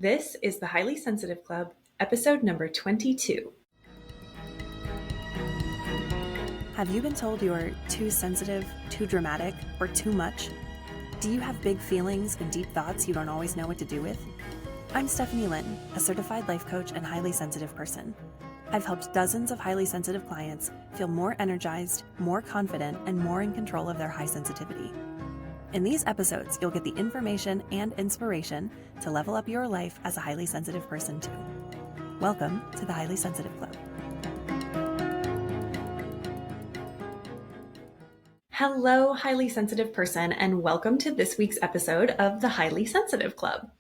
This is the Highly Sensitive Club, episode number 22. Have you been told you're too sensitive, too dramatic, or too much? Do you have big feelings and deep thoughts you don't always know what to do with? I'm Stephanie Lynn, a certified life coach and highly sensitive person. I've helped dozens of highly sensitive clients feel more energized, more confident, and more in control of their high sensitivity. In these episodes, you'll get the information and inspiration to level up your life as a highly sensitive person too. Welcome to the Highly Sensitive Club. Hello, highly sensitive person, and welcome to this week's episode of the Highly Sensitive Club.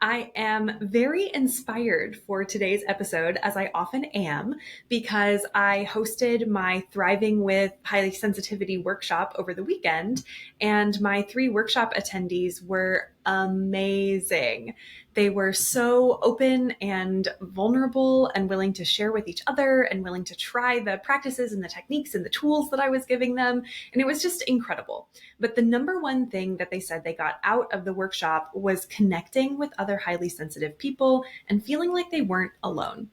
I am very inspired for today's episode, as I often am, because I hosted my Thriving with Highly Sensitivity workshop over the weekend, and my 3 workshop attendees were amazing. They were so open and vulnerable and willing to share with each other and willing to try the practices and the techniques and the tools that I was giving them. And it was just incredible. But the number one thing that they said they got out of the workshop was connecting with other highly sensitive people and feeling like they weren't alone.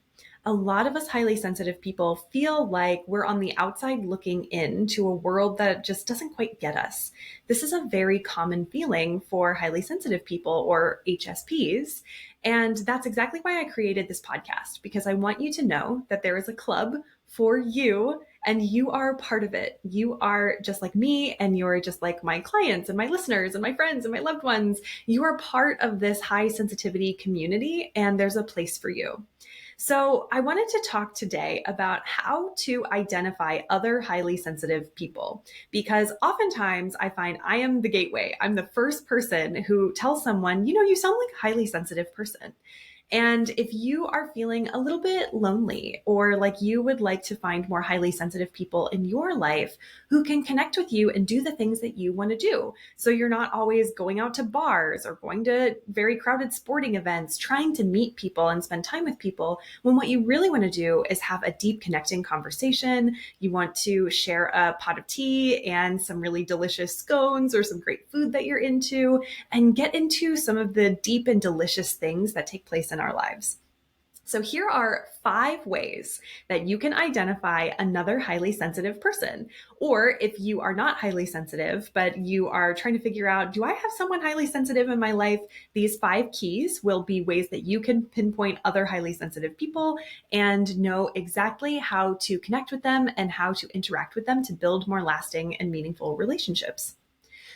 A lot of us highly sensitive people feel like we're on the outside looking into a world that just doesn't quite get us. This is a very common feeling for highly sensitive people, or HSPs. And that's exactly why I created this podcast, because I want you to know that there is a club for you and you are part of it. You are just like me, and you're just like my clients and my listeners and my friends and my loved ones. You are part of this high sensitivity community, and there's a place for you. So I wanted to talk today about how to identify other highly sensitive people, because oftentimes I find I am the gateway. I'm the first person who tells someone, you sound like a highly sensitive person. And if you are feeling a little bit lonely, or like you would like to find more highly sensitive people in your life who can connect with you and do the things that you want to do, so you're not always going out to bars or going to very crowded sporting events, trying to meet people and spend time with people, when what you really want to do is have a deep connecting conversation. You want to share a pot of tea and some really delicious scones or some great food that you're into, and get into some of the deep and delicious things that take place in our lives. So here are 5 ways that you can identify another highly sensitive person. Or if you are not highly sensitive, but you are trying to figure out, do I have someone highly sensitive in my life? These 5 keys will be ways that you can pinpoint other highly sensitive people and know exactly how to connect with them and how to interact with them to build more lasting and meaningful relationships.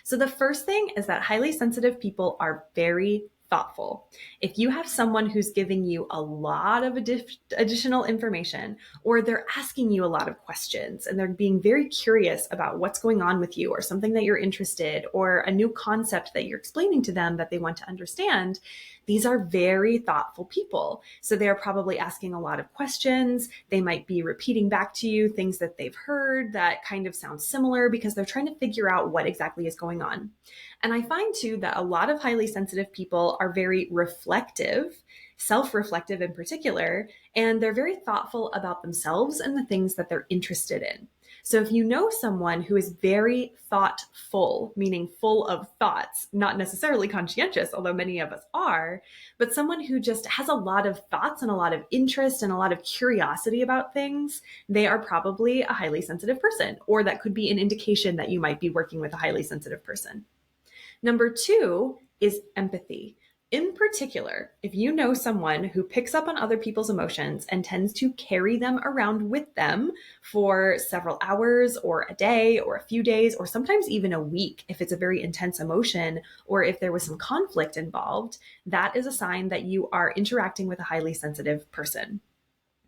So the first thing is that highly sensitive people are very thoughtful. If you have someone who's giving you a lot of additional information, or they're asking you a lot of questions and they're being very curious about what's going on with you, or something that you're interested, or a new concept that you're explaining to them that they want to understand, these are very thoughtful people. So they're probably asking a lot of questions. They might be repeating back to you things that they've heard that kind of sound similar, because they're trying to figure out what exactly is going on. And I find too that a lot of highly sensitive people are very reflective, self-reflective in particular, and they're very thoughtful about themselves and the things that they're interested in. So if you know someone who is very thoughtful, meaning full of thoughts, not necessarily conscientious, although many of us are, but someone who just has a lot of thoughts and a lot of interest and a lot of curiosity about things, they are probably a highly sensitive person, or that could be an indication that you might be working with a highly sensitive person. Number 2 is empathy. In particular, if you know someone who picks up on other people's emotions and tends to carry them around with them for several hours or a day or a few days, or sometimes even a week, if it's a very intense emotion or if there was some conflict involved, that is a sign that you are interacting with a highly sensitive person.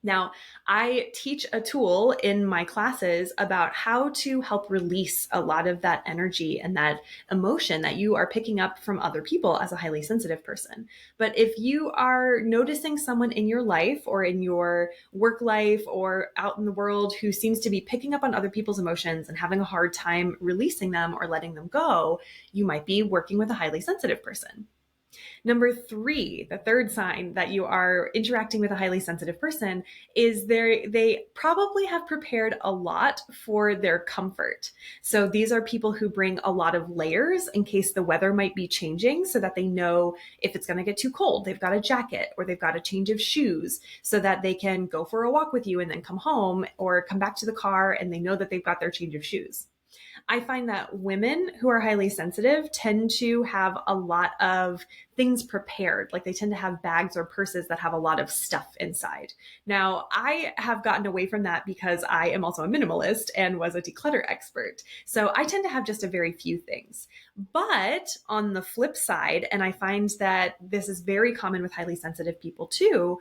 Now, I teach a tool in my classes about how to help release a lot of that energy and that emotion that you are picking up from other people as a highly sensitive person. But if you are noticing someone in your life or in your work life or out in the world who seems to be picking up on other people's emotions and having a hard time releasing them or letting them go, you might be working with a highly sensitive person. Number three, the third sign that you are interacting with a highly sensitive person is they probably have prepared a lot for their comfort. So these are people who bring a lot of layers in case the weather might be changing so that they know if it's going to get too cold, they've got a jacket or they've got a change of shoes so that they can go for a walk with you and then come home or come back to the car and they know that they've got their change of shoes. I find that women who are highly sensitive tend to have a lot of things prepared. Like they tend to have bags or purses that have a lot of stuff inside. Now, I have gotten away from that because I am also a minimalist and was a declutter expert. So I tend to have just a very few things. But on the flip side, and I find that this is very common with highly sensitive people too,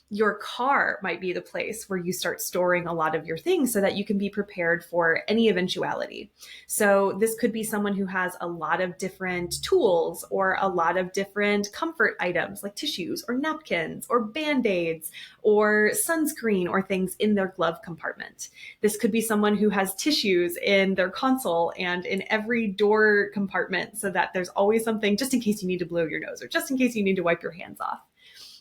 your car might be the place where you start storing a lot of your things so that you can be prepared for any eventuality. So this could be someone who has a lot of different tools or a lot of different comfort items like tissues or napkins or band-aids or sunscreen or things in their glove compartment. This could be someone who has tissues in their console and in every door compartment so that there's always something just in case you need to blow your nose or just in case you need to wipe your hands off.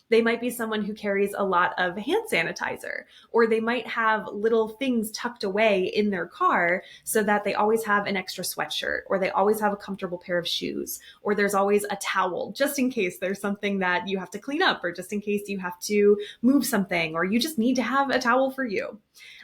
They might be someone who carries a lot of hand sanitizer, or they might have little things tucked away in their car so that they always have an extra sweatshirt, or they always have a comfortable pair of shoes, or there's always a towel just in case there's something that you have to clean up, or just in case you have to move something, or you just need to have a towel for you.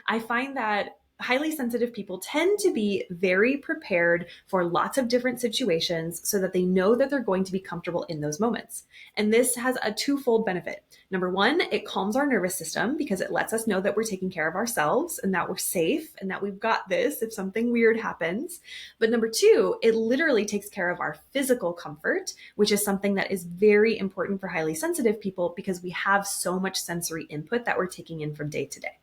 I find that highly sensitive people tend to be very prepared for lots of different situations so that they know that they're going to be comfortable in those moments. And this has a twofold benefit. Number one, it calms our nervous system because it lets us know that we're taking care of ourselves and that we're safe and that we've got this if something weird happens. But number two, it literally takes care of our physical comfort, which is something that is very important for highly sensitive people because we have so much sensory input that we're taking in from day to day.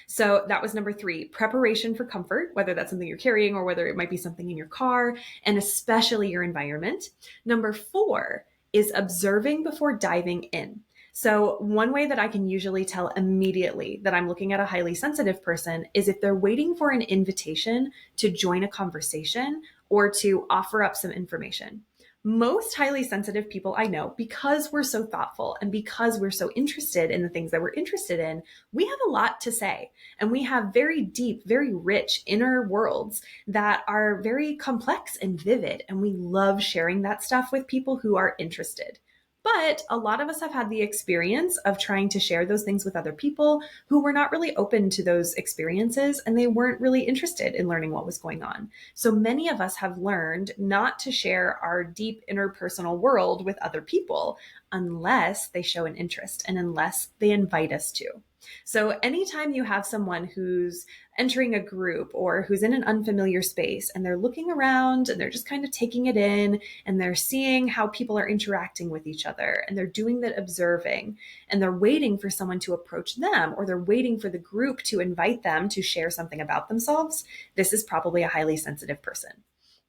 So that was number three, preparation for comfort, whether that's something you're carrying or whether it might be something in your car, and especially your environment. Number four is observing before diving in. So one way that I can usually tell immediately that I'm looking at a highly sensitive person is if they're waiting for an invitation to join a conversation or to offer up some information. Most highly sensitive people I know, because we're so thoughtful and because we're so interested in the things that we're interested in, we have a lot to say. And we have very deep, very rich inner worlds that are very complex and vivid. And we love sharing that stuff with people who are interested. But a lot of us have had the experience of trying to share those things with other people who were not really open to those experiences and they weren't really interested in learning what was going on. So many of us have learned not to share our deep interpersonal world with other people unless they show an interest and unless they invite us to. So anytime you have someone who's entering a group or who's in an unfamiliar space and they're looking around and they're just kind of taking it in and they're seeing how people are interacting with each other and they're doing that observing and they're waiting for someone to approach them or they're waiting for the group to invite them to share something about themselves, this is probably a highly sensitive person.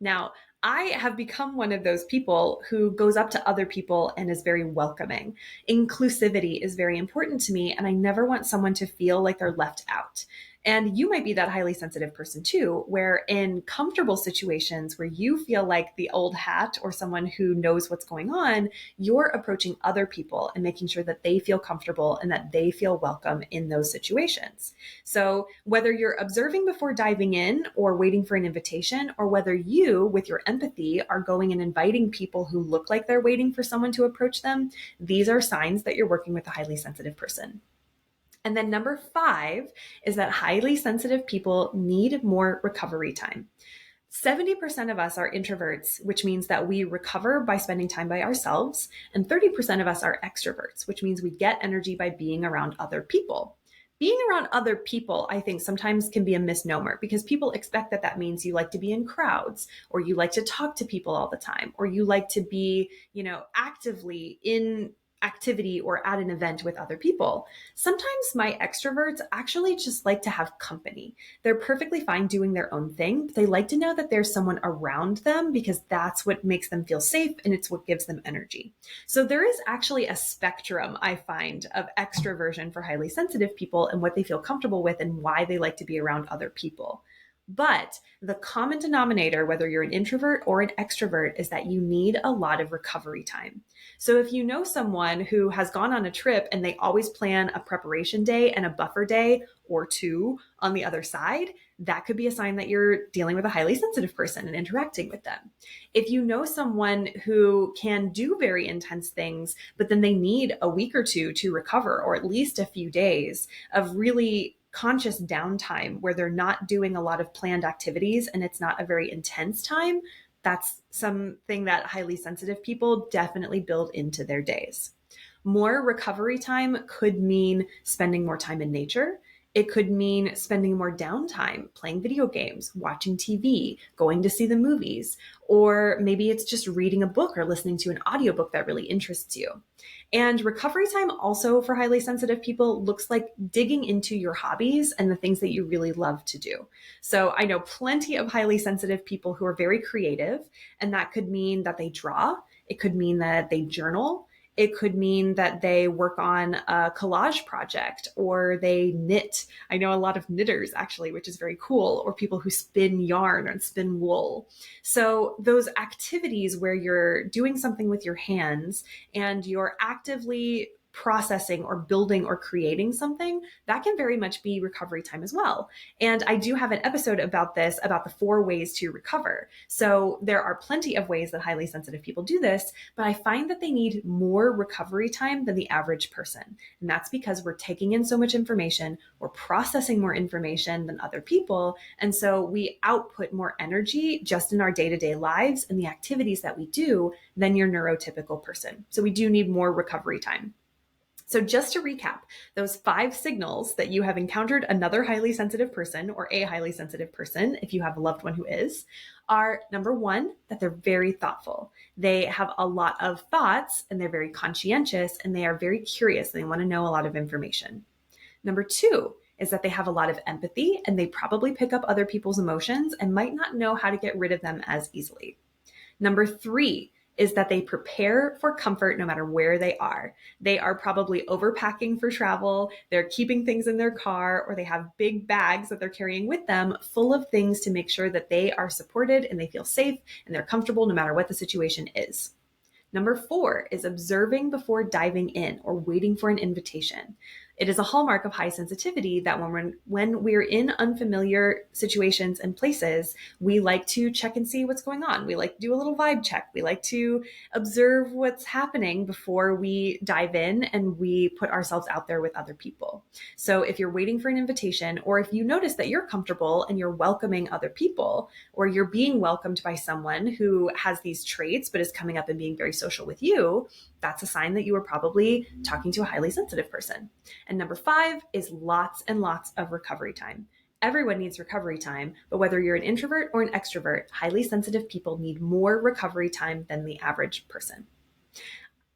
Now, I have become one of those people who goes up to other people and is very welcoming. Inclusivity is very important to me, and I never want someone to feel like they're left out. And you might be that highly sensitive person too, where in comfortable situations where you feel like the old hat or someone who knows what's going on, you're approaching other people and making sure that they feel comfortable and that they feel welcome in those situations. So whether you're observing before diving in or waiting for an invitation, or whether you, with your empathy, are going and inviting people who look like they're waiting for someone to approach them, these are signs that you're working with a highly sensitive person. And then number five is that highly sensitive people need more recovery time. 70% of us are introverts, which means that we recover by spending time by ourselves. And 30% of us are extroverts, which means we get energy by being around other people. Being around other people, I think, sometimes can be a misnomer because people expect that that means you like to be in crowds or you like to talk to people all the time or you like to be, actively in activity or at an event with other people. Sometimes my extroverts actually just like to have company. They're perfectly fine doing their own thing, but they like to know that there's someone around them because that's what makes them feel safe and it's what gives them energy. So there is actually a spectrum, I find, of extroversion for highly sensitive people and what they feel comfortable with and why they like to be around other people. But the common denominator, whether you're an introvert or an extrovert, is that you need a lot of recovery time. So if you know someone who has gone on a trip and they always plan a preparation day and a buffer day or two on the other side, that could be a sign that you're dealing with a highly sensitive person and interacting with them. If you know someone who can do very intense things, but then they need a week or two to recover, or at least a few days of really conscious downtime where they're not doing a lot of planned activities and it's not a very intense time, that's something that highly sensitive people definitely build into their days. More recovery time could mean spending more time in nature. It could mean spending more downtime playing video games, watching TV, going to see the movies, or maybe it's just reading a book or listening to an audiobook that really interests you. And recovery time also for highly sensitive people looks like digging into your hobbies and the things that you really love to do. So I know plenty of highly sensitive people who are very creative, and that could mean that they draw. It could mean that they journal. It could mean that they work on a collage project or they knit. I know a lot of knitters actually, which is very cool, or people who spin yarn and spin wool. So those activities where you're doing something with your hands and you're actively processing or building or creating something, that can very much be recovery time as well. And I do have an episode about this, about the 4 ways to recover. So there are plenty of ways that highly sensitive people do this, but I find that they need more recovery time than the average person. And that's because we're taking in so much information, we're processing more information than other people. And so we output more energy just in our day-to-day lives and the activities that we do than your neurotypical person. So we do need more recovery time. So just to recap, those 5 signals that you have encountered another highly sensitive person or a highly sensitive person, if you have a loved one who is, are number 1, that they're very thoughtful. They have a lot of thoughts and they're very conscientious and they are very curious and they want to know a lot of information. Number 2 is that they have a lot of empathy and they probably pick up other people's emotions and might not know how to get rid of them as easily. Number 3 is that they prepare for comfort no matter where they are. They are probably overpacking for travel, they're keeping things in their car, or they have big bags that they're carrying with them full of things to make sure that they are supported and they feel safe and they're comfortable no matter what the situation is. Number 4 is observing before diving in or waiting for an invitation. It is a hallmark of high sensitivity that when we're in unfamiliar situations and places, we like to check and see what's going on. We like to do a little vibe check. We like to observe what's happening before we dive in and we put ourselves out there with other people. So if you're waiting for an invitation, or if you notice that you're comfortable and you're welcoming other people, or you're being welcomed by someone who has these traits but is coming up and being very social with you, that's a sign that you are probably talking to a highly sensitive person. And number 5 is lots and lots of recovery time. Everyone needs recovery time, but whether you're an introvert or an extrovert, highly sensitive people need more recovery time than the average person.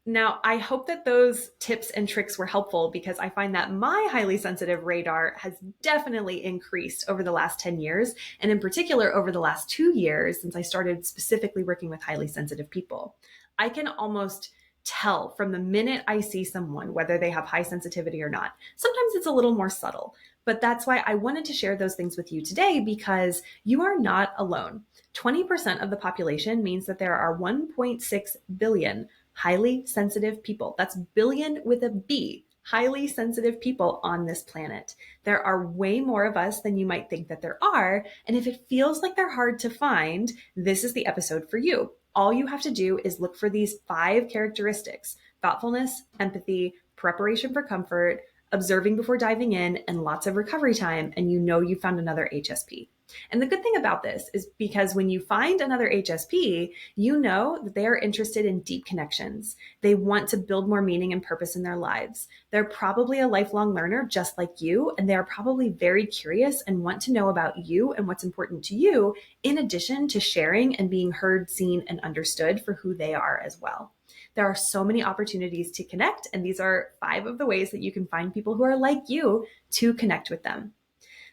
Now, I hope that those tips and tricks were helpful because I find that my highly sensitive radar has definitely increased over the last 10 years, and in particular over the last 2 years since I started specifically working with highly sensitive people. I can almost tell from the minute I see someone whether they have high sensitivity or not. Sometimes it's a little more subtle, but that's why I wanted to share those things with you today because you are not alone. 20% of the population means that there are 1.6 billion highly sensitive people. That's billion with a B, highly sensitive people on this planet. There are way more of us than you might think that there are. And if it feels like they're hard to find, this is the episode for you. All you have to do is look for these 5 characteristics: thoughtfulness, empathy, preparation for comfort, observing before diving in, and lots of recovery time, and you know you found another HSP. And the good thing about this is because when you find another HSP, you know that they are interested in deep connections. They want to build more meaning and purpose in their lives. They're probably a lifelong learner just like you, and they are probably very curious and want to know about you and what's important to you, in addition to sharing and being heard, seen, and understood for who they are as well. There are so many opportunities to connect, and these are 5 of the ways that you can find people who are like you to connect with them.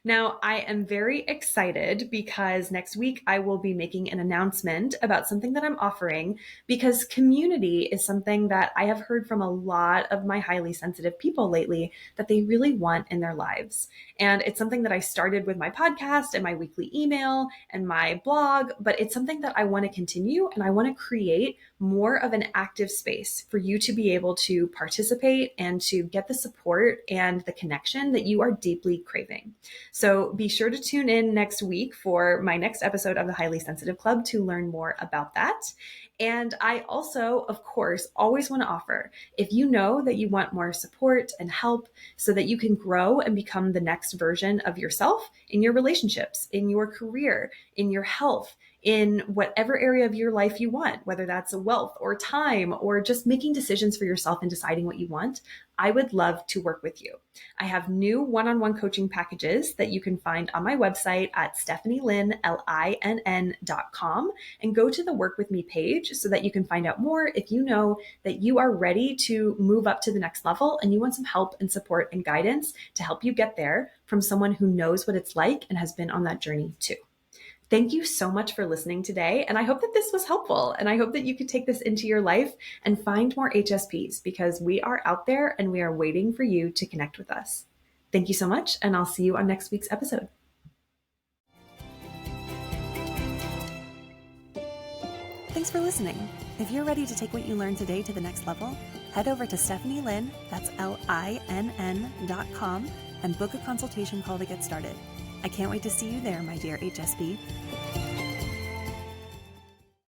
Now, I am very excited because next week I will be making an announcement about something that I'm offering because community is something that I have heard from a lot of my highly sensitive people lately that they really want in their lives. And it's something that I started with my podcast and my weekly email and my blog, but it's something that I want to continue and I want to create more of an active space for you to be able to participate and to get the support and the connection that you are deeply craving. So be sure to tune in next week for my next episode of the Highly Sensitive Club to learn more about that. And I also, of course, always want to offer, if you know that you want more support and help so that you can grow and become the next version of yourself in your relationships, in your career, in your health, in whatever area of your life you want, whether that's wealth or time or just making decisions for yourself and deciding what you want, I would love to work with you. I have new one-on-one coaching packages that you can find on my website at stephanielynn.com and go to the Work With Me page so that you can find out more if you know that you are ready to move up to the next level and you want some help and support and guidance to help you get there from someone who knows what it's like and has been on that journey too. Thank you so much for listening today. And I hope that this was helpful. And I hope that you could take this into your life and find more HSPs because we are out there and we are waiting for you to connect with us. Thank you so much. And I'll see you on next week's episode. Thanks for listening. If you're ready to take what you learned today to the next level, head over to Stephanie Lynn, that's LINN.com, and book a consultation call to get started. I can't wait to see you there, my dear HSP.